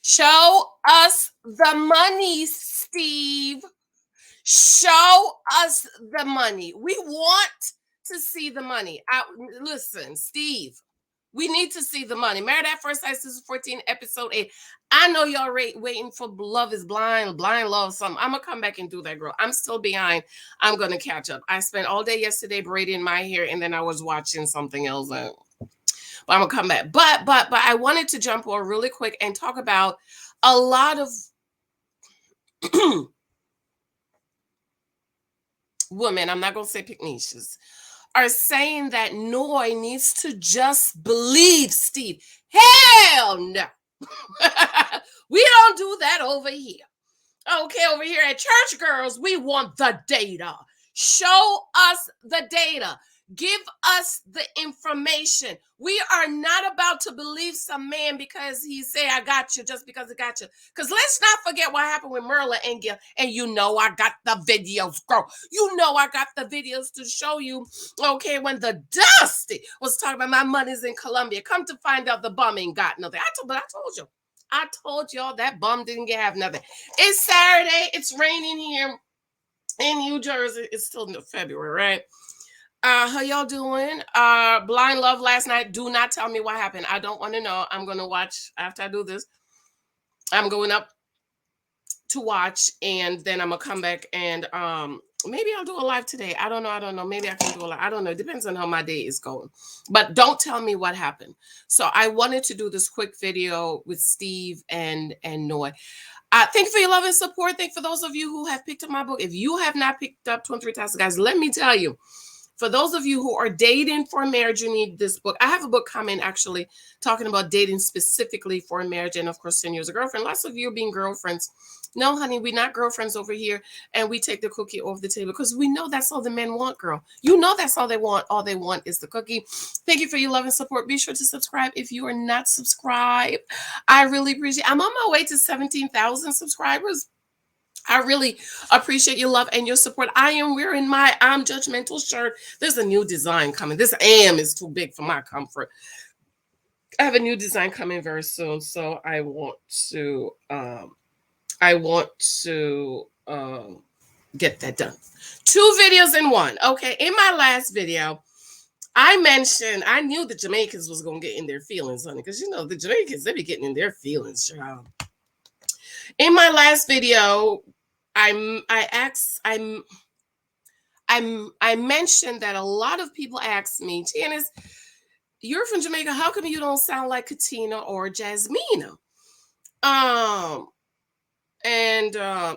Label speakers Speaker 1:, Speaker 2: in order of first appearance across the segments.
Speaker 1: Show us the money, Steve. Show us the money. We want to see the money. Listen, Steve, we need to see the money. Married at First Sight, Season 14, Episode 8. I know y'all waiting for Love is Blind, Blind Love, something. I'm going to come back and do that, girl. I'm still behind. I'm going to catch up. I spent all day yesterday braiding my hair, and then I was watching something else. But I'm going to come back. But I wanted to jump on really quick and talk about a lot of women, I'm not going to say picnicious, are saying that Noi needs to just believe Steve. Hell no. We don't do that over here. Okay, over here at Church Girls, we want the data. Show us the data. Give us the information. We are not about to believe some man because he say I got you just because I got you. Because let's not forget what happened with Merla and Gil. And you know I got the videos, girl. You know I got the videos to show you. Okay, when the Dusty was talking about my money's in Colombia, come to find out the bum ain't got nothing. I told you. I told y'all that bum didn't have nothing. It's Saturday. It's raining here in New Jersey. It's still February, right? How y'all doing? Blind Love last night. Do not tell me what happened. I don't want to know. I'm going to watch after I do this. I'm going up to watch, and then I'm going to come back and maybe I'll do a live today. I don't know. Maybe I can do a live. I don't know. It depends on how my day is going. But don't tell me what happened. So I wanted to do this quick video with Steve and Noi. Thank you for your love and support. Thank you for those of you who have picked up my book. If you have not picked up 23 Tasks, guys, let me tell you, for those of you who are dating for marriage, you need this book. I have a book coming actually talking about dating specifically for marriage and, of course, 10 years of girlfriend. Lots of you being girlfriends. No, honey, we're not girlfriends over here, and we take the cookie off the table because we know that's all the men want, girl. You know that's all they want. All they want is the cookie. Thank you for your love and support. Be sure to subscribe if you are not subscribed. I really appreciate it. I'm on my way to 17,000 subscribers. I really appreciate your love and your support. I am wearing my I'm Judgmental shirt. There's a new design coming. This am is too big for my comfort. I have a new design coming very soon, so I want to get that done. 2 videos in one. Okay, in my last video, I mentioned I knew the Jamaicans was gonna get in their feelings, honey, because you know the Jamaicans, they be getting in their feelings, child. In my last video, I mentioned that a lot of people ask me, Janice, you're from Jamaica. How come you don't sound like Katina or Jasmina?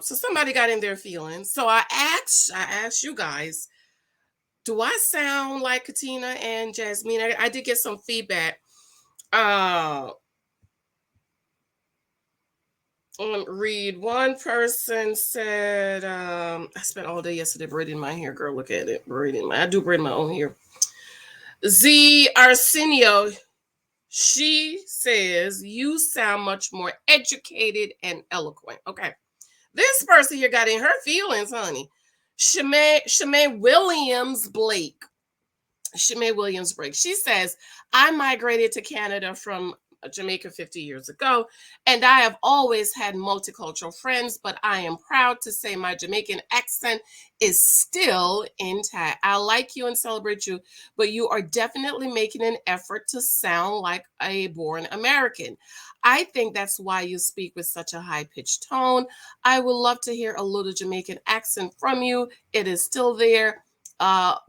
Speaker 1: So somebody got in their feelings. So I asked you guys, do I sound like Katina and Jasmine? I did get some feedback. Read, one person said, I spent all day yesterday braiding my hair, girl. Look at it. I do braid my own hair. Z Arsenio, she says, you sound much more educated and eloquent. Okay. This person here got in her feelings, honey. Shemay Williams Blake. She says, I migrated to Canada from Jamaica 50 years ago, and I have always had multicultural friends, but I am proud to say my Jamaican accent is still intact. I like you and celebrate you, but you are definitely making an effort to sound like a born American. I think that's why you speak with such a high-pitched tone. I would love to hear a little Jamaican accent from you. It is still there.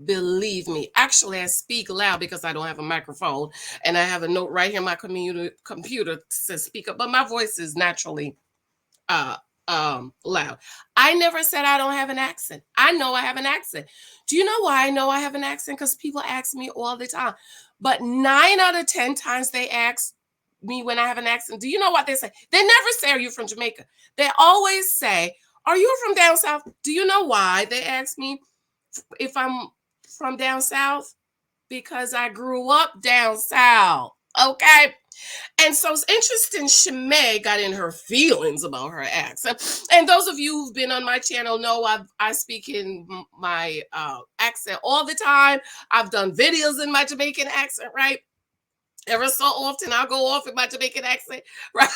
Speaker 1: Believe me. Actually, I speak loud because I don't have a microphone, and I have a note right here on my computer says speak up, but my voice is naturally loud. I never said I don't have an accent. I know I have an accent. Do you know why I know I have an accent? Because people ask me all the time, but 9 out of 10 times they ask me when I have an accent. Do you know what they say? They never say, are you from Jamaica? They always say, are you from down south? Do you know why they ask me if I'm from down south? Because I grew up down south. Okay. And so it's interesting, Shemay got in her feelings about her accent. And those of you who've been on my channel know I speak in my accent all the time. I've done videos in my Jamaican accent, right? Ever so often, I'll go off in my Jamaican accent, right?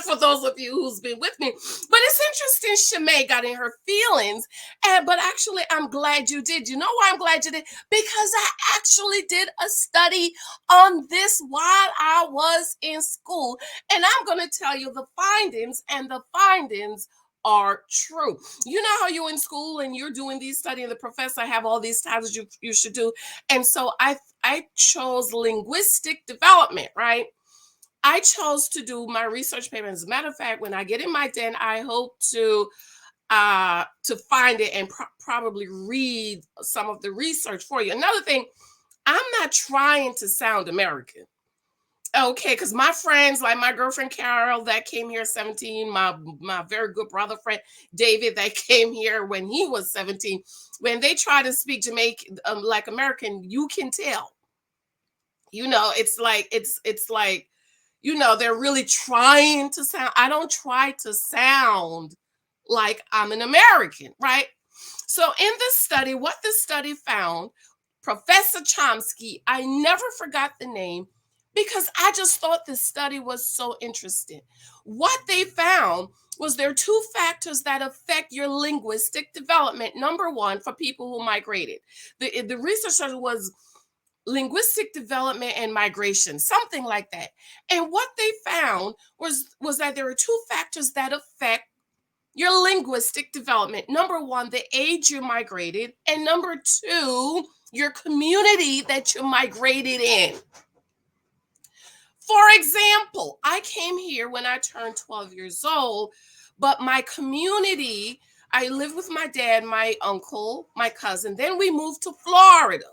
Speaker 1: For those of you who's been with me. But it's interesting, Shimei got in her feelings. But actually, I'm glad you did. You know why I'm glad you did? Because I actually did a study on this while I was in school. And I'm going to tell you the findings, and the findings are true. You know how you're in school and you're doing these studying, the professor have all these titles you should do. And so I chose linguistic development, right? I chose to do my research paper. As a matter of fact, when I get in my den, I hope to find it and probably read some of the research for you. Another thing, I'm not trying to sound American. Okay, because my friends, like my girlfriend Carol, that came here 17, my very good brother friend David, that came here when he was 17. When they try to speak Jamaican, like American, you can tell. It's like they're really trying to sound. I don't try to sound like I'm an American, right? So in this study, what this study found, Professor Chomsky, I never forgot the name because I just thought this study was so interesting. What they found was there are two factors that affect your linguistic development. Number one, for people who migrated, the research was linguistic development and migration, something like that. And what they found was that there are two factors that affect your linguistic development. Number one, the age you migrated, and number two, your community that you migrated in. For example, I came here when I turned 12 years old, but my community, I lived with my dad, my uncle, my cousin. Then we moved to Florida.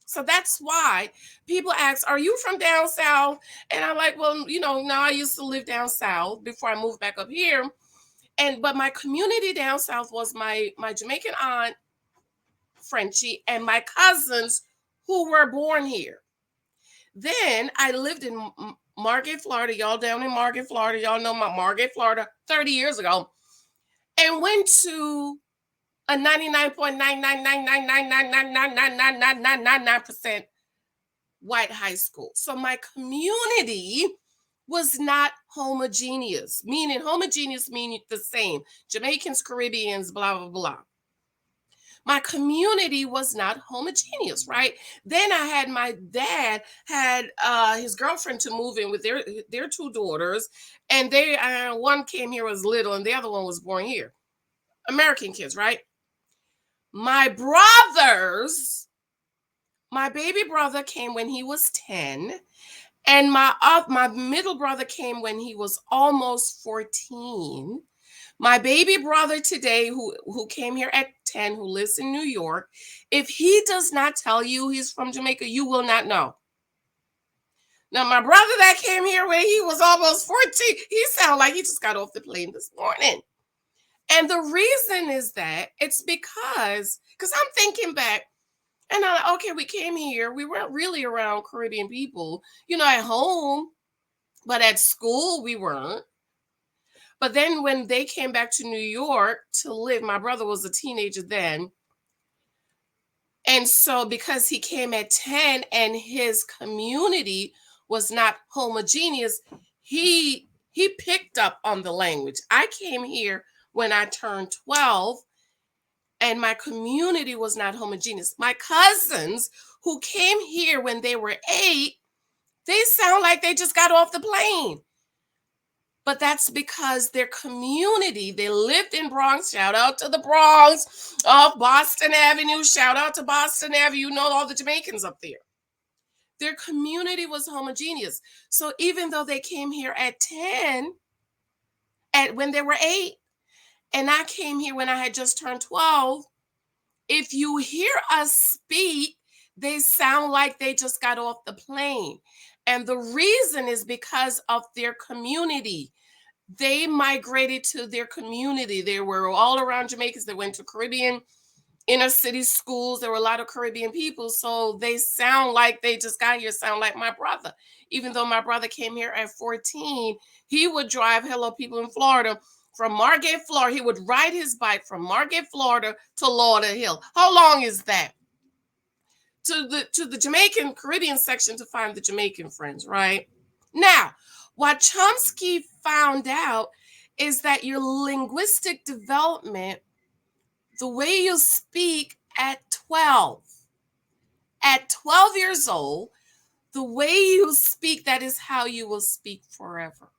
Speaker 1: So that's why people ask, are you from down south? And I'm like, well, now I used to live down south before I moved back up here. But my community down south was my Jamaican aunt, Frenchie, and my cousins who were born here. Then I lived in Margate, Florida. Y'all down in Margate, Florida. Y'all know my Margate, Florida, 30 years ago. And went to a 99.9999999999999% white high school. So my community was not homogeneous, meaning the same. Jamaicans, Caribbeans, blah, blah, blah. My community was not homogeneous, right? Then I had my dad had his girlfriend to move in with their two daughters, and they one came here was little, and the other one was born here. American kids, right? My baby brother came when he was 10, and my middle brother came when he was almost 14. My baby brother today, who came here at 10, who lives in New York, if he does not tell you he's from Jamaica, you will not know. Now, my brother that came here when he was almost 14, he sounded like he just got off the plane this morning. And the reason is that it's because I'm thinking back, and I'm like, okay, we came here. We weren't really around Caribbean people, at home, but at school we weren't. But then when they came back to New York to live, my brother was a teenager then. And so because he came at 10 and his community was not homogeneous, he picked up on the language. I came here when I turned 12, and my community was not homogeneous. My cousins who came here when they were 8, they sound like they just got off the plane. But that's because their community, they lived in Bronx. Shout out to the Bronx, off Boston Avenue. Shout out to Boston Avenue. All the Jamaicans up there. Their community was homogeneous. So even though they came here at 10, when they were 8, and I came here when I had just turned 12, if you hear us speak, they sound like they just got off the plane. And the reason is because of their community. They migrated to their community. They were all around Jamaicans. They went to Caribbean inner city schools. There were a lot of Caribbean people. So they sound like they just got here, sound like my brother. Even though my brother came here at 14, he would drive, hello people in Florida, from Margate, Florida. He would ride his bike from Margate, Florida to Lauderhill. How long is that? to the Jamaican Caribbean section to find the Jamaican friends, right? Now, what Chomsky found out is that your linguistic development, the way you speak at 12 years old, the way you speak, that is how you will speak forever.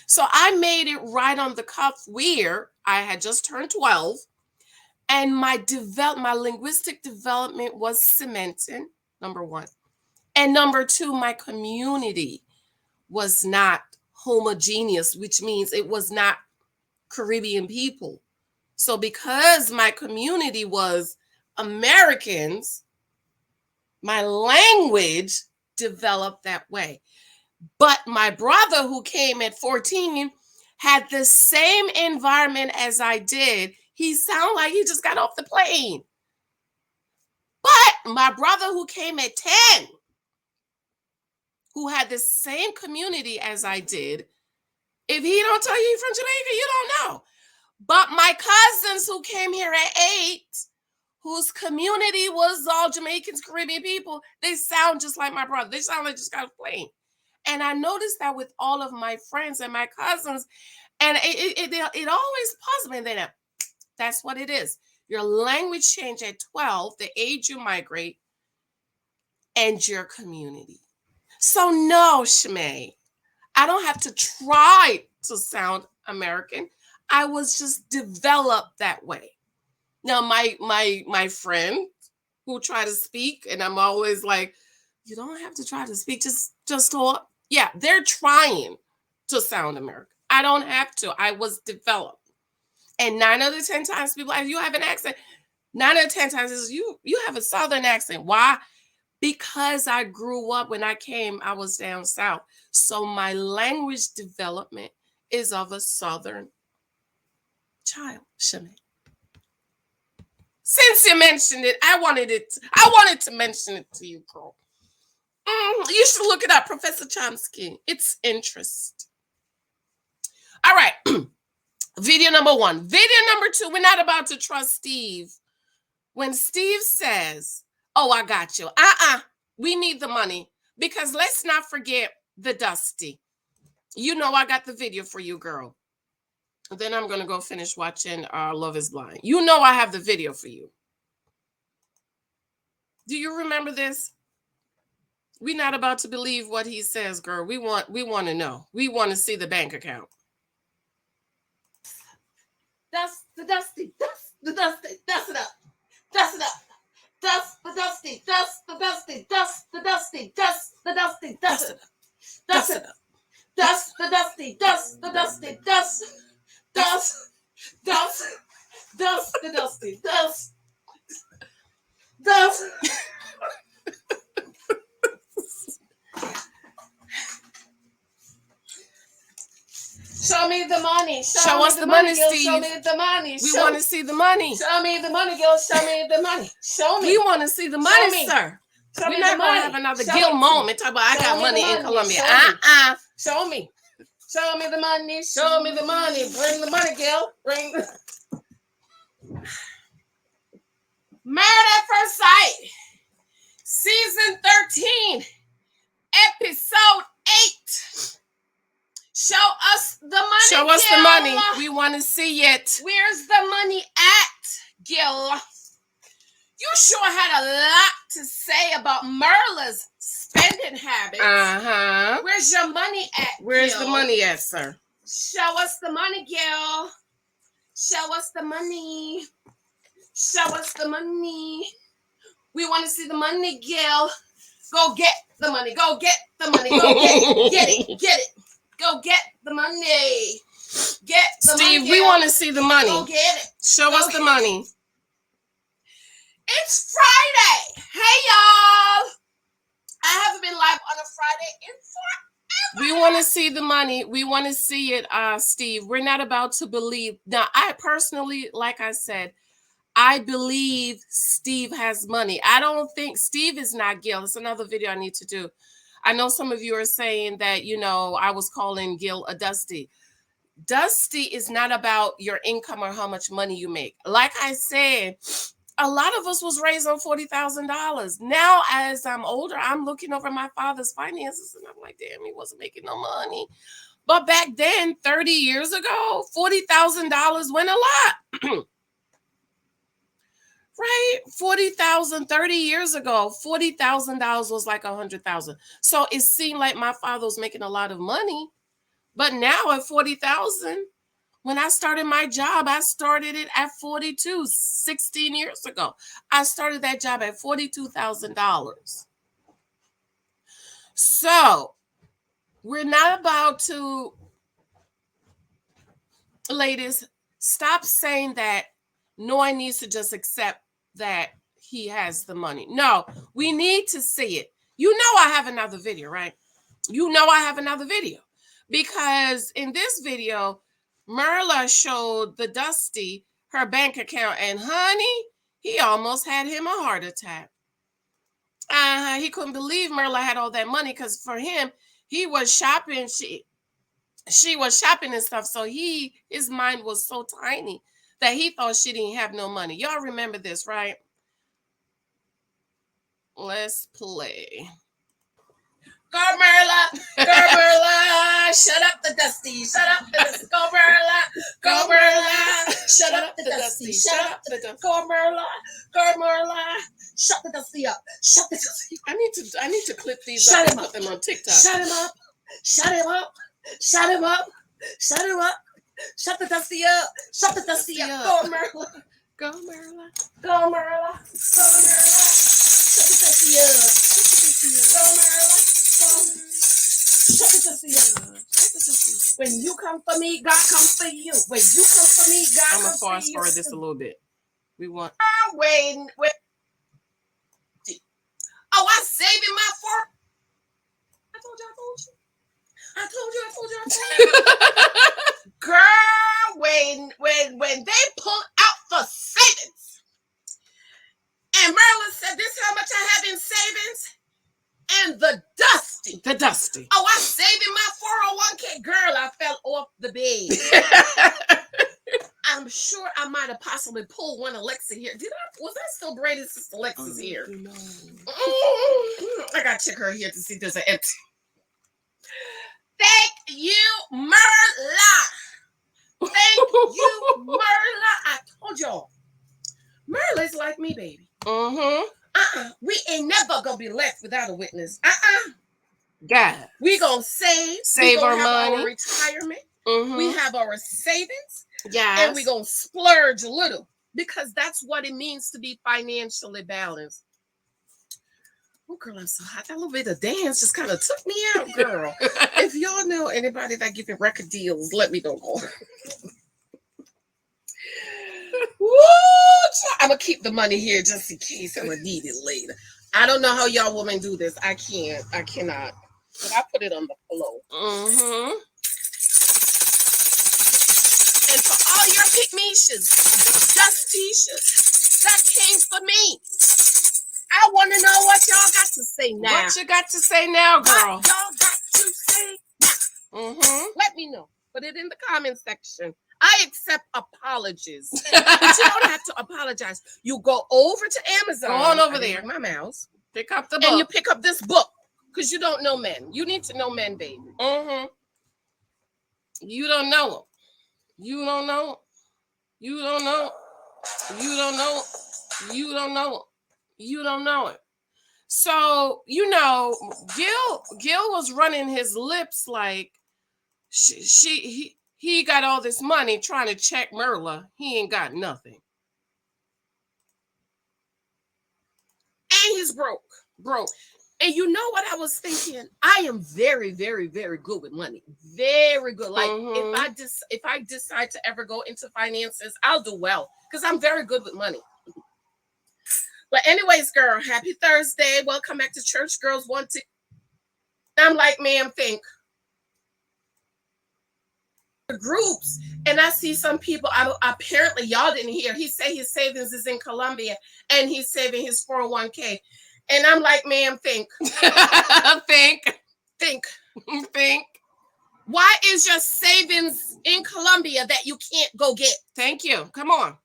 Speaker 1: So I made it right on the cuff where I had just turned 12, and my linguistic development was cemented, number one. And number two, my community was not homogeneous, which means it was not Caribbean people. So because my community was Americans, my language developed that way. But my brother, who came at 14, had the same environment as I did. He sounded like he just got off the plane. But my brother, who came at 10, who had the same community as I did, if he don't tell you he's from Jamaica, you don't know. But my cousins who came here at 8, whose community was all Jamaicans, Caribbean people, they sound just like my brother. They sound like just got off the plane. And I noticed that with all of my friends and my cousins, and it always puzzles me that that's what it is. Your language change at 12, the age you migrate, and your community. So no, Shmay, I don't have to try to sound American. I was just developed that way. Now, my friend who try to speak, and I'm always like, you don't have to try to speak, just talk. Yeah, they're trying to sound American. I don't have to. I was developed. And 9 out of 10 times people ask, you have an accent. 9 out of 10 times is you have a Southern accent. Why? Because I grew up, when I came, I was down south. So my language development is of a Southern child, Shanae. Since you mentioned it, I wanted to mention it to you, girl. You should look it up, Professor Chomsky. It's interest. All right. Video number 1. Video number 2, we're not about to trust Steve. When Steve says, oh, I got you. We need the money. Because let's not forget the Dusty. You know I got the video for you, girl. Then I'm going to go finish watching Love is Blind. You know I have the video for you. Do you remember this? We're not about to believe what he says, girl. We want to know. We want to see the bank account. Dust the Dusty. Dust the Dusty. Dust it up. Dust it up. Dust the Dusty. Dust the Dusty. Dust the Dusty. Dust the Dusty. Dust it up. Dust it up. Dust the Dusty. Dust the Dusty. Dust. Dust. Dust. Dust the Dusty. Dust. Dust. Show me the money. Show us the money, Steve. Show me the money. We want to see the money. Show me the money, girl. Show me the money. Show me. We want to see the money, sir. We're not going to have another Gil moment. Talk about I got money in Colombia. Show me. Show me the money. Show me the money. Bring the money, Gil. Bring the... Married at First Sight. Season 13. Episode 8. Show us the money. Show us the money. We want to see it. Where's the money at, Gil? You sure had a lot to say about Merla's spending habits. Where's your money at, Where's Gil? The money at, sir? Show us the money, Gil. Show us the money. Show us the money. We want to see the money, Gil. Go get the money. Go get the money. Go get it. Get it. Go get the money. Get the money. Steve, we want to see the money. Go get it. Show us the money. It's Friday. Hey, y'all. I haven't been live on a Friday in forever. We want to see the money. We want to see it, Steve. We're not about to believe. Now, I personally, like I said, I believe Steve has money. I don't think Steve is not Gil. It's another video I need to do. I know some of you are saying that, I was calling Gil a Dusty. Dusty is not about your income or how much money you make. Like I said, a lot of us was raised on $40,000. Now, as I'm older, I'm looking over my father's finances and I'm like, damn, he wasn't making no money. But back then, 30 years ago, $40,000 went a lot. Right? 40,000, 30 years ago, $40,000 was like 100,000. So it seemed like my father was making a lot of money. But now at 40,000, when I started my job, I started it at 42, 16 years ago. I started that job at $42,000. So we're not about to, ladies, stop saying that Noy needs to just accept that he has the money. No, we need to see it. You know I have another video, right? You know I have another video. Because in this video, Merla showed the Dusty her bank account, and honey, he almost had him a heart attack. He couldn't believe Merla had all that money because for him, he was shopping. She was shopping and stuff. So his mind was so tiny that he thought she didn't have no money. Y'all remember this, right? Let's play. Go Merla, go Merla, shut up the Dusty, shut up the Dusty, go Merla, go Merla, shut up the Dusty, shut up the Dusty, go Merla, shut the Dusty up, shut the Dusty up. I need to clip these up and put them on TikTok. Shut him up, shut him up, shut him up, shut him up, shut the Dusty up, shut the Dusty up, go Merla, go Merla, go Merla, go Merla, shut the Dusty up, go Merla. Shut the Dusty up. When you come for me, God comes for you. When you come for me, God comes for you. I'm gonna fast forward this a little bit. We want. Wait. Oh, I'm saving my fork. I told you. Girl, when they pull out the savings, and Merlin said, "This is how much I have in savings." And the Dusty. Oh, I'm saving my 401k. Girl, I fell off the bed. I'm sure I might have possibly pulled one Alexa here. Was I still braided since Alexa's here? No. I gotta check her here to see if there's an empty. Thank you, Merla. Thank you, Merla. I told y'all. Merla's like me, baby. We ain't never gonna be left without a witness. God. We gonna save our money. Our retirement. We have our savings. Yeah. And we gonna splurge a little because that's what it means to be financially balanced. Oh, girl, I'm so hot. That little bit of dance just kind of took me out, girl. If y'all know anybody that giving record deals, let me know more. Woo! I'm gonna keep the money here just in case I'm gonna need it later. I don't know how y'all women do this. I cannot. But I put it on the floor. And for all your pygmishas, Dustishas, that came for me. I want to know what y'all got to say now. What you got to say now, girl? What y'all got to say now? Let me know. Put it in the comment section. I accept apologies. But you don't have to apologize. You go over to Amazon. Go on over there. My mouse. Pick up the book. And you pick up this book. Because you don't know men. You need to know men, baby. You don't know them. You don't know. You don't know. You don't know. You don't know. You don't know it. So, you know, Gil was running his lips like he got all this money trying to check Merla. He ain't got nothing. And he's broke. And you know what I was thinking? I am very, very, very good with money. Very good. Like if I decide to ever go into finances, I'll do well because I'm very good with money. But anyways, girl, happy Thursday. Welcome back to Church Girls Want to. I'm like, ma'am, think. Groups, and I see some people, apparently y'all didn't hear. He say his savings is in Colombia and he's saving his 401k. And I'm like, ma'am, think. think. Why is your savings in Colombia that you can't go get? Thank you. Come on.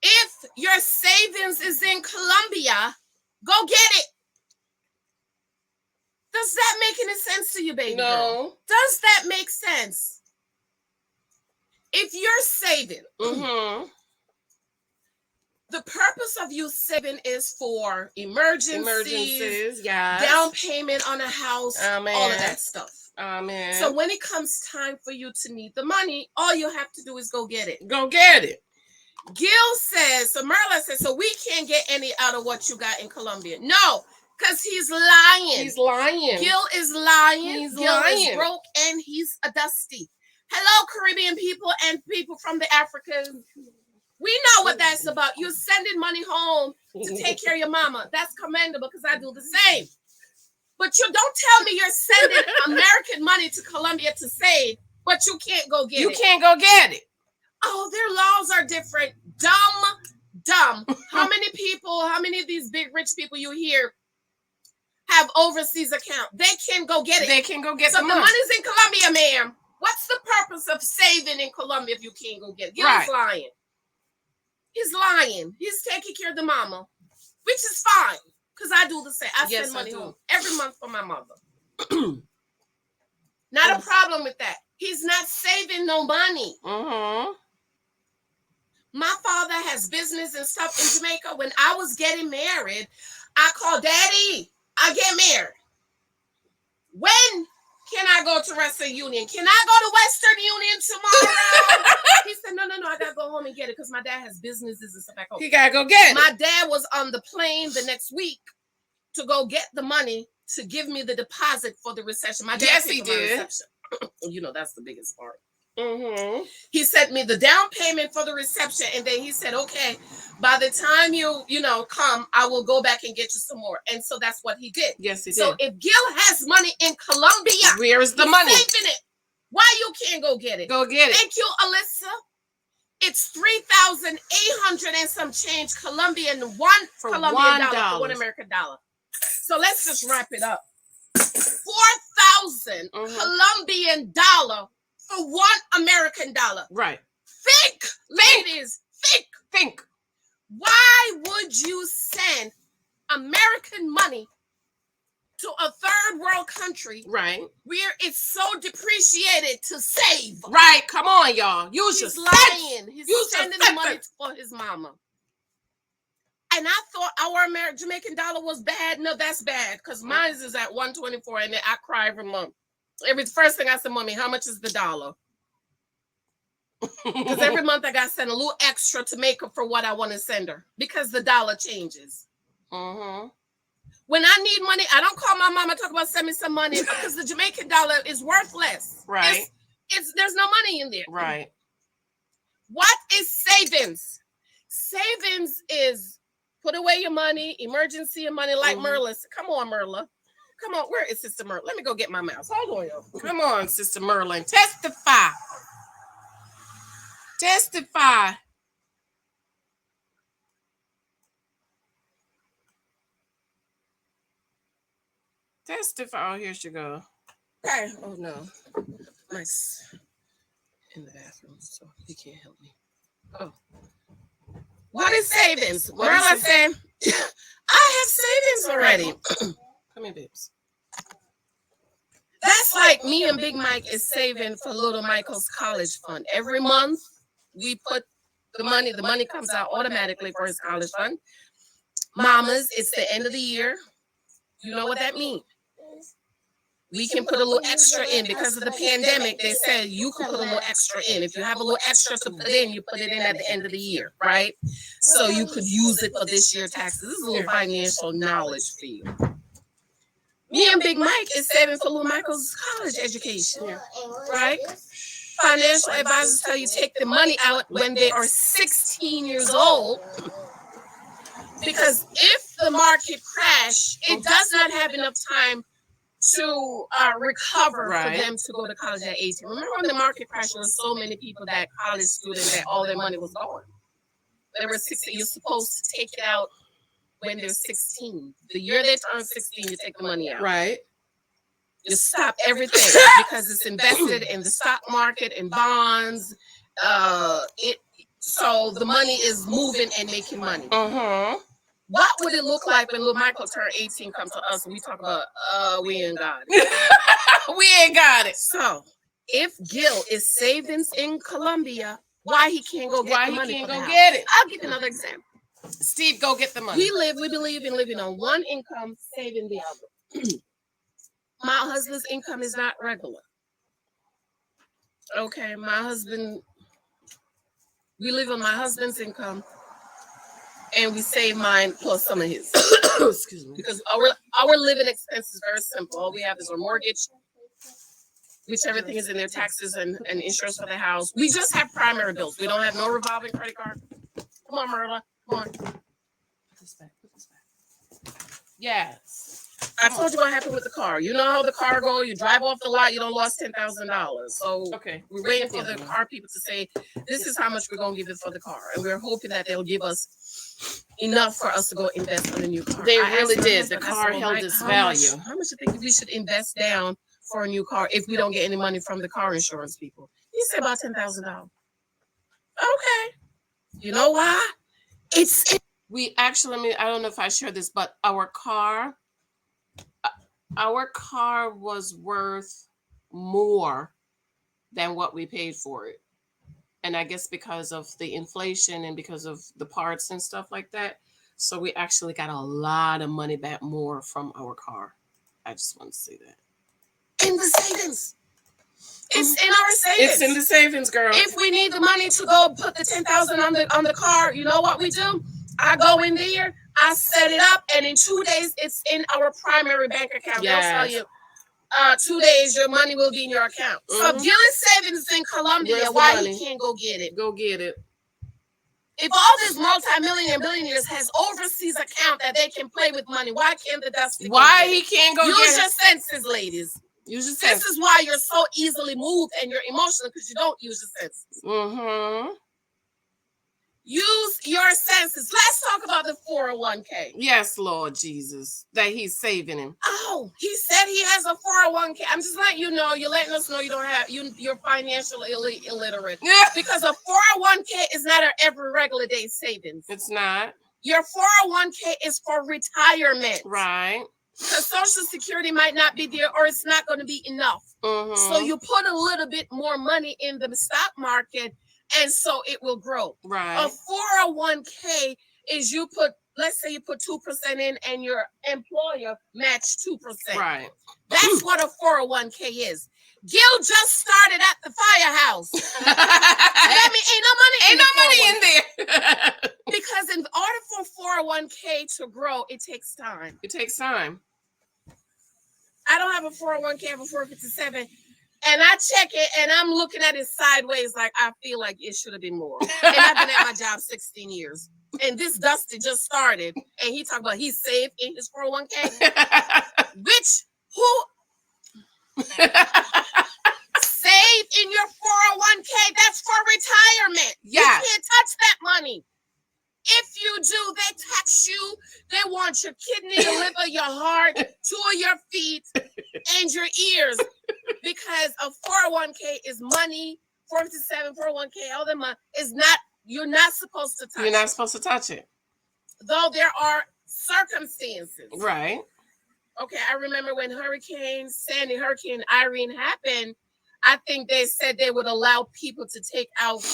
Speaker 1: If your savings is in Colombia, go get it. Does that make any sense to you, baby girl? Does that make sense? If you're saving, the purpose of you saving is for emergencies, down payment on a house, all of that stuff. So when it comes time for you to need the money, all you have to do is go get it. Go get it. Gil says, so Merla says, so we can't get any out of what you got in Colombia. No, because he's lying. He's lying. Gil is lying. Gil is broke and he's a dusty. Hello, Caribbean people and people from the African. We know what that's about. You're sending money home to take care of your mama. That's commendable because I do the same. But you don't tell me you're sending American money to Colombia to save, but you can't go get it. You can't go get it. Oh, their laws are different. Dumb. How many of these big rich people you hear have overseas account? They can go get it. They can go get it. So the money's in Colombia, ma'am. What's the purpose of saving in Colombia if you can't go get it? Gil's lying. He's lying. He's taking care of the mama, which is fine. Because I do the same. I send money home every month for my mother. Not a problem with that. He's not saving no money. My father has business and stuff in Jamaica. When I was getting married, I called Daddy. I get married. When can I go to Western Union? Can I go to Western Union tomorrow? He said, no, I gotta go home and get it because my dad has businesses and stuff back home. He gotta go get it. My dad was on the plane the next week to go get the money to give me the deposit for the reception. My dad paid for my reception. You know, that's the biggest part. He sent me the down payment for the reception, and then he said, okay, by the time you come, I will go back and get you some more. And so that's what he did. Yes, he did. So if Gil has money in Colombia, where is the money? Saving it. Why you can't go get it? Go get it. Thank you, Alyssa. It's 3,800 and some change Colombian dollar, $1 American dollar. So let's just wrap it up. 4,000 Colombian dollar for $1 American dollar. Right. Think, ladies, think. Why would you send American money to a third world country, right, where it's so depreciated to save? Right. Come on, y'all. He's lying. He's sending the money for his mama. And I thought our Jamaican dollar was bad. No, that's bad because mine is at 124, and I cry every month. First thing I said, Mommy, how much is the dollar? Because every month I got to send a little extra to make up for what I want to send her because the dollar changes. When I need money, I don't call my mom and talk about send me some money because the Jamaican dollar is worthless. Right. There's no money in there. Right. What is savings? Savings is put away your money, emergency money, like Merla. Come on, Merla. Come on. Where is Sister Merla? Let me go get my mouse. Hold on, y'all. Come on, Sister Merla, and testify. Testify. Testify. Oh, here she go. Okay. Oh, no. Mike's in the bathroom, so he can't help me. Oh. What is savings? Merla said, I have savings already. Come here, babes. That's like me and Big Mike is saving for little Michael's college fund. Every month, we put the money comes out automatically for his college fund. Mamas, it's the end of the year. You know what that means? We can put a little extra in because of the pandemic. They said you could put a little extra in. If you have a little extra to put in, you put it in at the end of the year, right? So you could use it for this year's taxes. This is a little financial knowledge for you. Me and Big Mike is saving for little Michael's college education, right? Financial advisors tell you take the money out when they are 16 years old. Because if the market crash, it does not have enough time to recover for them to go to college at 18. Remember when the market crashed, there were so many people that college students that all their money was gone. They were 16. You're supposed to take it out when they're 16. The year they turn 16, you take the money out. Right. You stop everything because it's invested in the stock market and bonds. So the money is moving and making money. What would it look like when little Michael turned 18, come to us, and we talk about, we ain't got it. We ain't got it. So if Gil is savings in Colombia, why he can't go get the money? Why he can't go get it? I'll give you another example. Steve, go get the money. We believe in living on one income, saving the other. My husband's income is not regular. Okay, we live on my husband's income, and we save mine plus some of his. Excuse me. Because our living expense is very simple. All we have is our mortgage, which everything is in their taxes and insurance for the house. We just have primary bills. We don't have no revolving credit card. Come on, Merla. Come on. Put this back. Yes. I told you what happened with the car. You know how the car goes. You drive off the lot, you don't lost $10,000. So okay, we're waiting for the car people to say, this is how much we're going to give it for the car. And we're hoping that they'll give us enough for us to go invest in a new car. They really did. The car held its value. How much do you think we should invest down for a new car if we don't get any money from the car insurance people? He said about $10,000. Okay. You know why? We actually, I don't know if I shared this, but our car was worth more than what we paid for it. And I guess because of the inflation and because of the parts and stuff like that. So we actually got a lot of money back more from our car. I just want to say that. In the savings. It's in our savings. It's in the savings, girl. If we need the money to go put the $10,000 on the car, you know what we do? I go in there, I set it up, and in 2 days, it's in our primary bank account. Yes. They'll tell you, 2 days, your money will be in your account. So Gil is savings in Colombia. Why he can't go get it? Go get it. If all these multi-millionaire billionaires has overseas account that they can play with money, why can't the Dusty? Why he can't go get it? Use your senses, ladies. Use your senses. This is why you're so easily moved and you're emotional, because you don't use your senses. Use your senses. Let's talk about the 401k. Yes, Lord Jesus, that he's saving him. Oh, he said he has a 401k. I'm just letting you know. You're letting us know you don't have you're financially illiterate. Yeah. Because a 401k is not an every regular day savings. It's not. Your 401k is for retirement. Right. Because Social Security might not be there, or it's not going to be enough. So you put a little bit more money in the stock market, and so it will grow. Right. A 401k is let's say you put 2% in and your employer match 2%. Right. That's what a 401k is. Gil just started at the firehouse. That means ain't no money in there. Because in order for 401k to grow, it takes time. It takes time. I don't have a 401k, I have a 457. And I check it, and I'm looking at it sideways like I feel like it should have been more. And I've been at my job 16 years. And this Dusty just started, and he talked about he's saved in his 401k. Save in your 401k. That's for retirement. Yeah. You can't touch that money. If you do, they tax you. They want your kidney, your liver, your heart, 2 of your feet, and your ears. Because a 401k is money, 457, 401k, all the money is not, you're not supposed to touch it. You're not supposed to touch it. Though there are circumstances. Right. Okay, I remember when Hurricane Irene happened, I think they said they would allow people to take out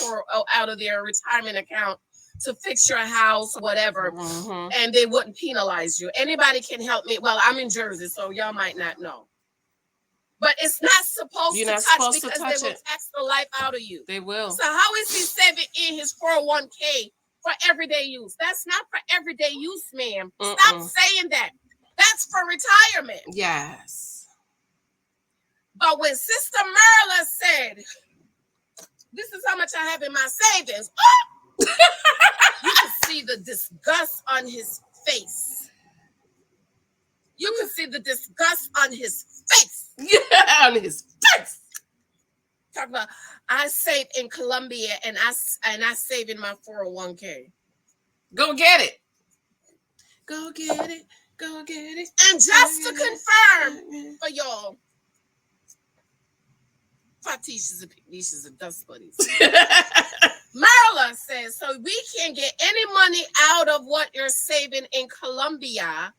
Speaker 1: of their retirement account to fix your house, whatever, and they wouldn't penalize you. Anybody can help me. Well, I'm in Jersey, so y'all might not know. But it's not supposed to touch because they will tax the life out of you. They will. So how is he saving in his 401k for everyday use? That's not for everyday use, ma'am. Stop saying that. That's for retirement. Yes. But when Sister Merla said, this is how much I have in my savings, you can see the disgust on his face. You can see the disgust on his face. Yeah, on his face. Talk about, I save in Colombia and I save in my 401k. Go get it. Go get it. Go get it. And just to confirm for y'all, Fatishas and Picnishas and Dust Buddies. Marla says, so we can't get any money out of what you're saving in Colombia.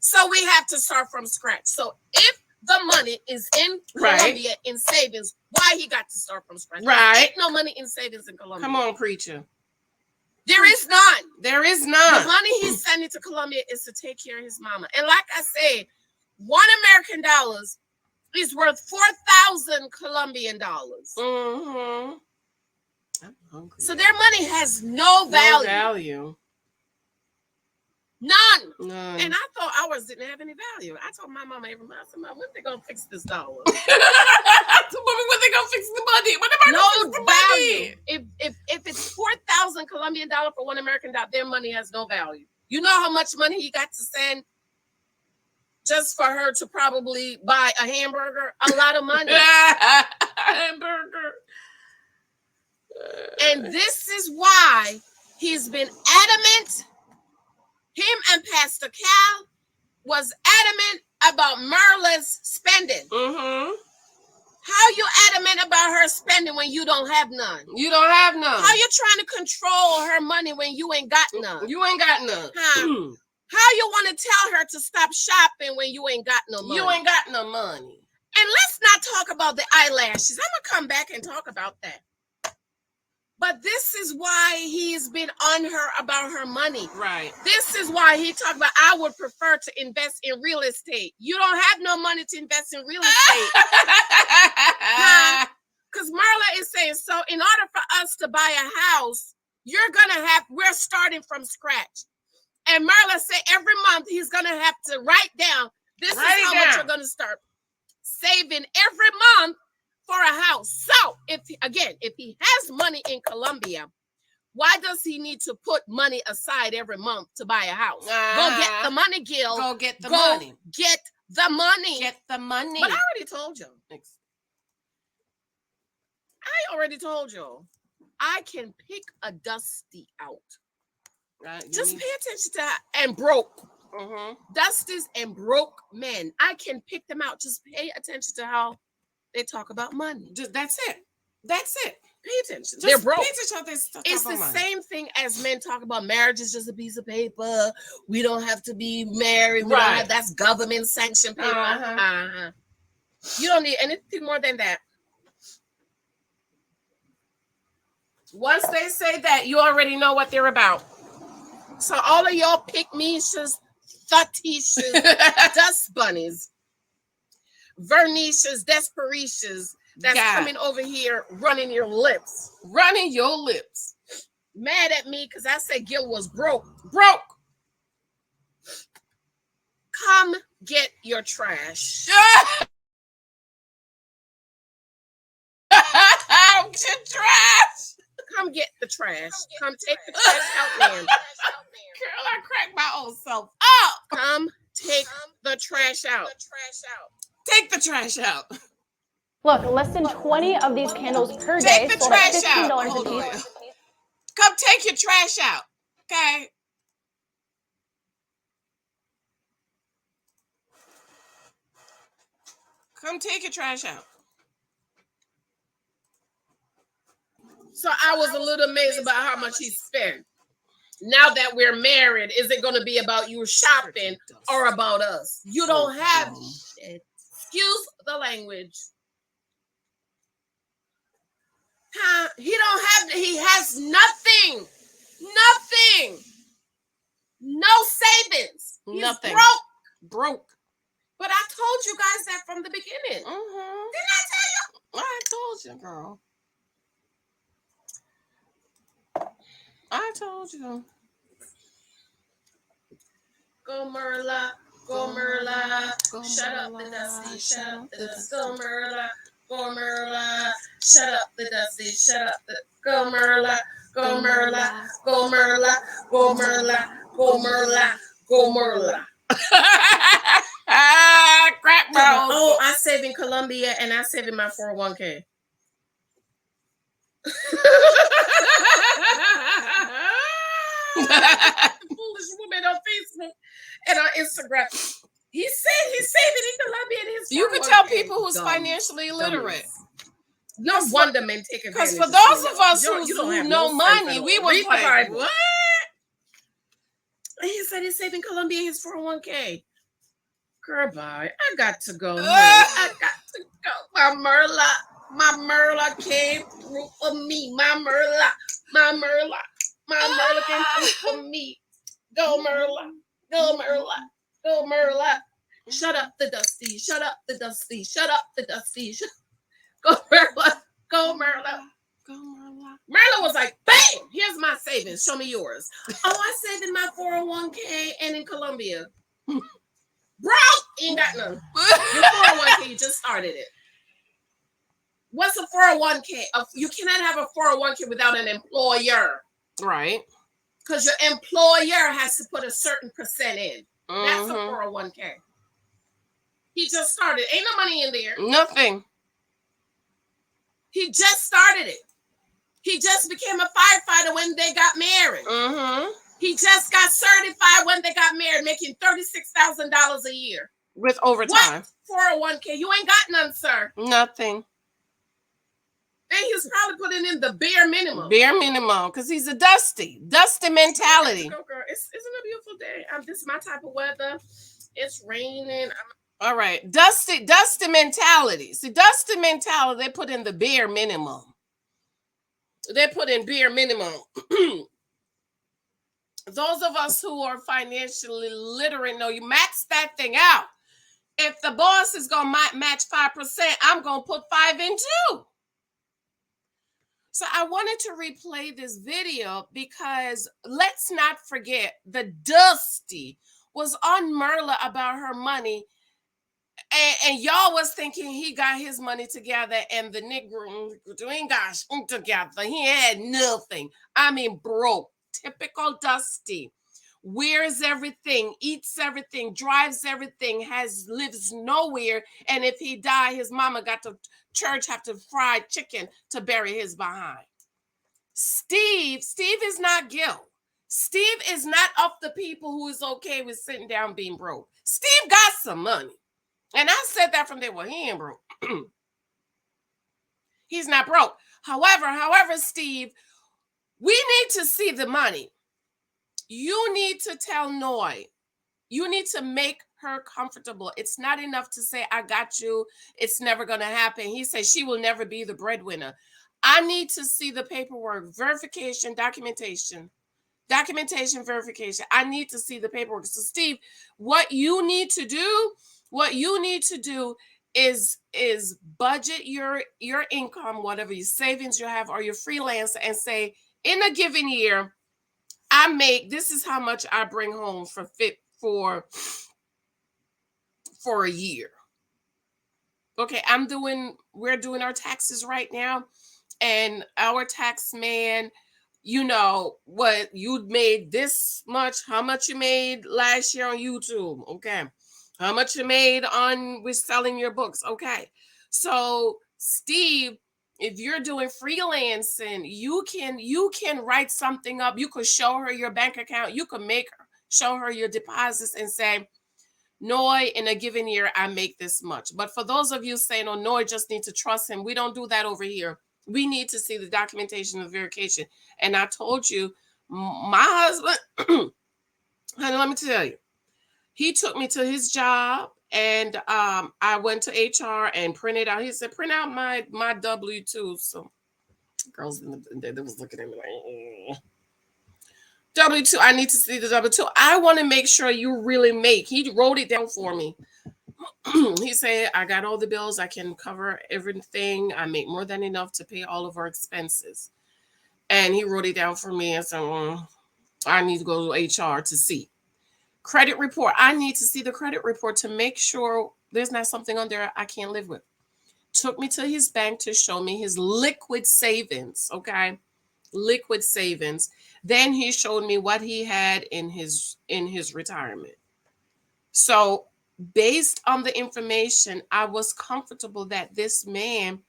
Speaker 1: So we have to start from scratch. So if the money is in Colombia in savings, why he got to start from scratch?
Speaker 2: Right.
Speaker 1: There ain't no money in savings in Colombia.
Speaker 2: Come on, preacher.
Speaker 1: There is none.
Speaker 2: There is none.
Speaker 1: The money he's sending to Colombia is to take care of his mama. And like I said, $1 American is worth 4,000 Colombian dollars.
Speaker 2: Mm-hmm. I'm hungry.
Speaker 1: So their money has no value. None. And I thought ours didn't have any value. I told my mama every month, I said, Mom, when they gonna fix this dollar?
Speaker 2: When they gonna fix the money? When they gonna fix the
Speaker 1: value. Money? If it's 4,000 Colombian dollar for $1 American dollar, their money has no value. You know how much money he got to send just for her to probably buy a hamburger? A lot of money.
Speaker 2: Hamburger.
Speaker 1: And this is why he's been adamant. Him and Pastor Cal was adamant about Merla's spending.
Speaker 2: Mm-hmm.
Speaker 1: How you adamant about her spending when you don't have none?
Speaker 2: You don't have none.
Speaker 1: How you trying to control her money when you ain't got none?
Speaker 2: You ain't got none.
Speaker 1: Huh? How you want to tell her to stop shopping when you ain't got no money?
Speaker 2: You ain't got no money.
Speaker 1: And let's not talk about the eyelashes. I'm going to come back and talk about that. But this is why he's been on her about her money.
Speaker 2: Right.
Speaker 1: This is why he talked about, I would prefer to invest in real estate. You don't have no money to invest in real estate. Because Marla is saying, so in order for us to buy a house, we're starting from scratch. And Marla said every month he's going to have to write down, this is how much you're going to start saving every month for a house. So if he has money in Colombia, why does he need to put money aside every month to buy a house? Go get the money, Gil.
Speaker 2: Go get the money.
Speaker 1: Get the money.
Speaker 2: Get the money.
Speaker 1: But I already told you. I can pick a Dusty out. Right. Just pay attention to and broke. Mm-hmm. Dusties and broke men. I can pick them out. Just pay attention to how they talk about money.
Speaker 2: That's it. That's it.
Speaker 1: Pay attention. They're broke.
Speaker 2: Pay attention.
Speaker 1: It's the same thing as men talk about marriage is just a piece of paper. We don't have to be married. That's government sanctioned paper. You don't need anything more than that. Once they say that, you already know what they're about. So all of y'all pick-me-shas, thutishas, dust bunnies, vernicias, desperatias, that's coming over here running your lips.
Speaker 2: Running your lips.
Speaker 1: Mad at me because I said Gil was broke. Come get your trash.
Speaker 2: Get your trash.
Speaker 1: Come get the trash. Come take the trash out, man.
Speaker 2: Girl, I cracked my own self up.
Speaker 1: Come take the trash out.
Speaker 2: Take the trash out.
Speaker 3: Look, less than 20 of these candles per day.
Speaker 2: Take the trash out. Hold on. Come take your trash out. Okay. Come take your trash out.
Speaker 1: So I was a little amazed about how much he spent. Now that we're married, is it going to be about you shopping or about us? You don't have shit. Excuse the language. He has nothing. No savings. He's
Speaker 2: nothing. Broke.
Speaker 1: But I told you guys that from the beginning.
Speaker 2: Mm-hmm.
Speaker 1: Didn't I tell you?
Speaker 2: I told you, girl. I told you.
Speaker 1: Go Merla, go Merla, shut up the Dusty, shut up the Dusty. Go Merla, go Merla, shut up the Dusty, shut up the. Go Merla, go Merla, go Merla, go Merla, go Merla, go Merla.
Speaker 2: Crap, bro.
Speaker 1: Oh, I save in Colombia and I save in my 401k. Foolish woman on Facebook and on Instagram. He said he's saving in Colombia and his.
Speaker 2: You can tell people who's financially illiterate.
Speaker 1: No wonder men take advantage.
Speaker 2: Because for those of us
Speaker 1: you don't
Speaker 2: who
Speaker 1: have
Speaker 2: know
Speaker 1: sense
Speaker 2: money,
Speaker 1: at
Speaker 2: we
Speaker 1: all.
Speaker 2: was
Speaker 1: Read the
Speaker 2: like,
Speaker 1: Bible.
Speaker 2: what?
Speaker 1: He said he's saving Colombia his 401k. Girl, bye. I got to go. I got to go. My Merla came through for me. My Merla came through for me. Go Merla. Go Merla. Go Merla. Shut up the Dusty. Shut up the Dusty. Shut up the Dusty. Go Merla. Go Merla.
Speaker 2: Go, Marla.
Speaker 1: Merla was like, bam, here's my savings. Show me yours. Oh, I saved in my 401k and in Colombia. Bro, ain't got none. Your 401k, you just started it. What's a 401k? You cannot have a 401k without an employer.
Speaker 2: Right.
Speaker 1: Because your employer has to put a certain percent in. That's a 401k. He just started. Ain't no money in there.
Speaker 2: Nothing.
Speaker 1: He just started it. He just became a firefighter when they got married. He just got certified when they got married, making $36,000 a year.
Speaker 2: With overtime.
Speaker 1: What? 401k. You ain't got none, sir.
Speaker 2: Nothing.
Speaker 1: And he's probably putting in the bare minimum.
Speaker 2: Bare minimum, because he's a Dusty mentality.
Speaker 1: Go, girl. Isn't it a beautiful day? This is my type of weather. It's raining.
Speaker 2: All right. Dusty mentality. See, Dusty mentality, they put in the bare minimum. They put in bare minimum. Those of us who are financially literate know you max that thing out. If the boss is going to match 5%, I'm going to put 5 in too. So I wanted to replay this video because let's not forget the Dusty was on Merla about her money. And y'all was thinking he got his money together and the Negro ain't got shit together. He had nothing. I mean, broke. Typical Dusty. Wears everything, eats everything, drives everything, lives nowhere. And if he die, his mama got to church have to fry chicken to bury his behind. Steve is not Gil. Steve is not of the people who is okay with sitting down being broke. Steve got some money. And I said that from day one. He ain't broke. He's not broke. However, Steve, we need to see the money. You need to tell Noi. You need to make her comfortable. It's not enough to say, I got you. It's never going to happen. He says she will never be the breadwinner. I need to see the paperwork, verification, documentation, verification. I need to see the paperwork. So Steve, what you need to do is budget your income, whatever your savings you have or your freelance, and say, in a given year, this is how much I bring home for a year. Okay, we're doing our taxes right now, and our tax man, what you made this much, how much you made last year on YouTube, okay? How much you made with selling your books, okay? So Steve, if you're doing freelancing, you can write something up. You could show her your bank account. You could show her your deposits and say, Noi, in a given year, I make this much. But for those of you saying, oh, Noi just need to trust him, we don't do that over here. We need to see the documentation of verification. And I told you, my husband, honey, let me tell you, he took me to his job. And I went to HR and printed out. He said, print out my W-2. So girls they was looking at me like, W-2, I need to see the W-2. I want to make sure you really make. He wrote it down for me. He said, I got all the bills. I can cover everything. I make more than enough to pay all of our expenses. And he wrote it down for me. And so I need to go to HR to see. Credit report. I need to see the credit report to make sure there's not something on there I can't live with. Took me to his bank to show me his liquid savings. Okay. Liquid savings. Then he showed me what he had in his retirement. So based on the information, I was comfortable that this man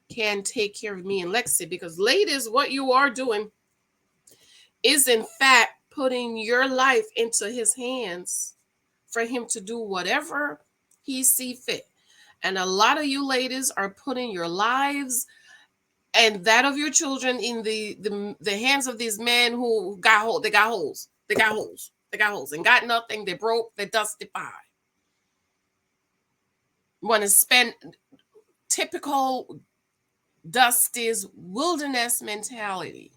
Speaker 2: can take care of me and Lexi, because ladies, what you are doing is in fact putting your life into his hands for him to do whatever he see fit. And a lot of you ladies are putting your lives and that of your children in the hands of these men who got holes. They got holes. They got holes. They got holes and got nothing. They broke. They dustified. Want to spend typical Dusty's wilderness mentality.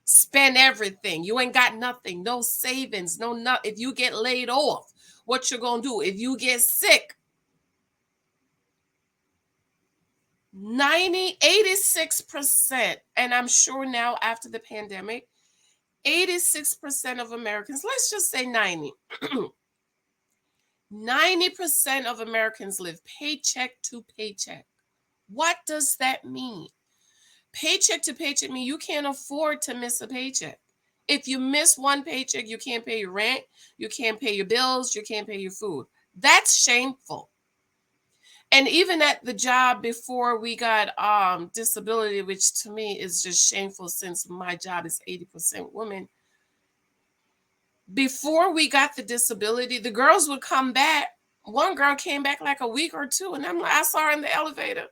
Speaker 2: Spend everything. You ain't got nothing. No savings. No. If you get laid off, what you gonna do? If you get sick, 86%, and I'm sure now after the pandemic, 86% of Americans, let's just say 90% of Americans live paycheck to paycheck. What does that mean? Paycheck to paycheck means you can't afford to miss a paycheck. If you miss one paycheck, you can't pay your rent, you can't pay your bills, you can't pay your food. That's shameful. And even at the job before we got disability, which to me is just shameful since my job is 80% women. Before we got the disability, the girls would come back. One girl came back like a week or two, and I'm like, I saw her in the elevator.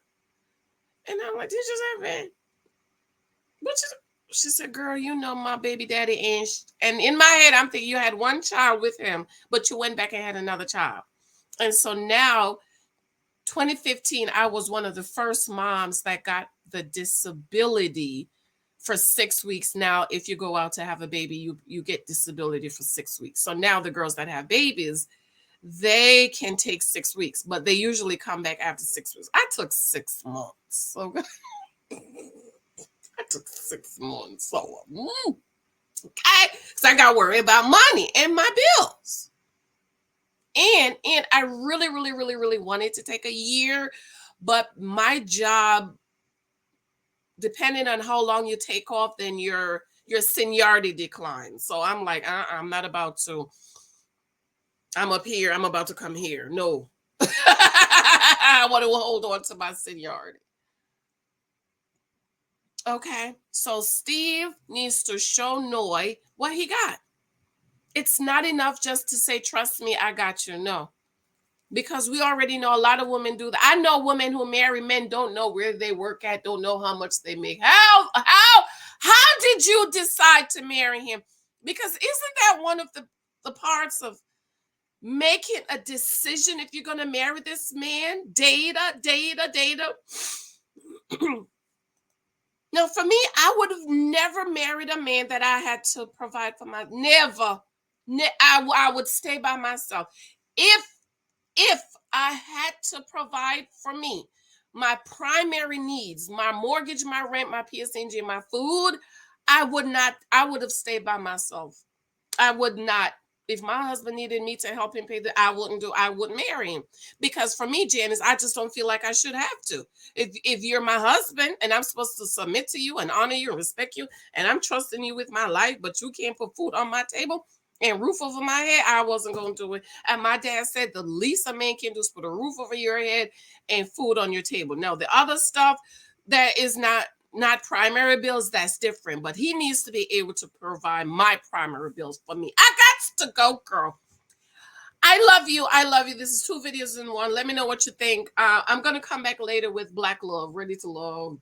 Speaker 2: And I'm like, did you say, she said, girl, you know my baby daddy ain't. And in my head, I'm thinking you had one child with him, but you went back and had another child. And so now, 2015, I was one of the first moms that got the disability for 6 weeks. Now, if you go out to have a baby, you get disability for 6 weeks. So now the girls that have babies, they can take 6 weeks, but they usually come back after 6 weeks. I took 6 months. So I took 6 months. So, okay. So I got to worry about money and my bills. And I really, really, really, really wanted to take a year, but my job, depending on how long you take off, then your seniority declines. So I'm like, I'm not about to. I'm up here. I'm about to come here. No. I want to hold on to my seniority. Okay. So Steve needs to show Noi what he got. It's not enough just to say, trust me, I got you. No. Because we already know a lot of women do that. I know women who marry men don't know where they work at, don't know how much they make. How did you decide to marry him? Because isn't that one of the parts of making a decision if you're going to marry this man? Data. Now, for me, I would have never married a man that I had to provide for my. Never. I would stay by myself. If I had to provide for me my primary needs, my mortgage, my rent, my PSNG, my food, I would have stayed by myself. I would not. If my husband needed me to help him pay I wouldn't marry him. Because for me, Janice, I just don't feel like I should have to. If you're my husband and I'm supposed to submit to you and honor you and respect you, and I'm trusting you with my life, but you can't put food on my table and roof over my head, I wasn't going to do it. And my dad said the least a man can do is put a roof over your head and food on your table. Now, the other stuff that is not primary bills, that's different. But he needs to be able to provide my primary bills for me. I got to go, girl. I love you. This is 2 videos in 1. Let me know what you think. I'm going to come back later with Black Love, Ready to Love,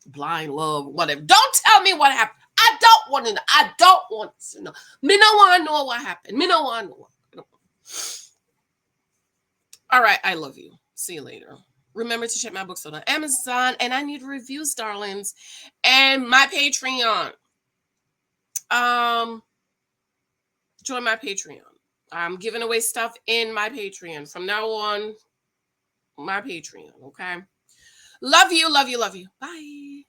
Speaker 2: Blind Love, whatever. Don't tell me what happened. I don't want to know. Me no want to know what happened. Me no want to know. All right. I love you. See you later. Remember to check my books on Amazon. And I need reviews, darlings. And my Patreon. Join my Patreon. I'm giving away stuff in my Patreon. From now on, my Patreon. Okay. Love you. Bye.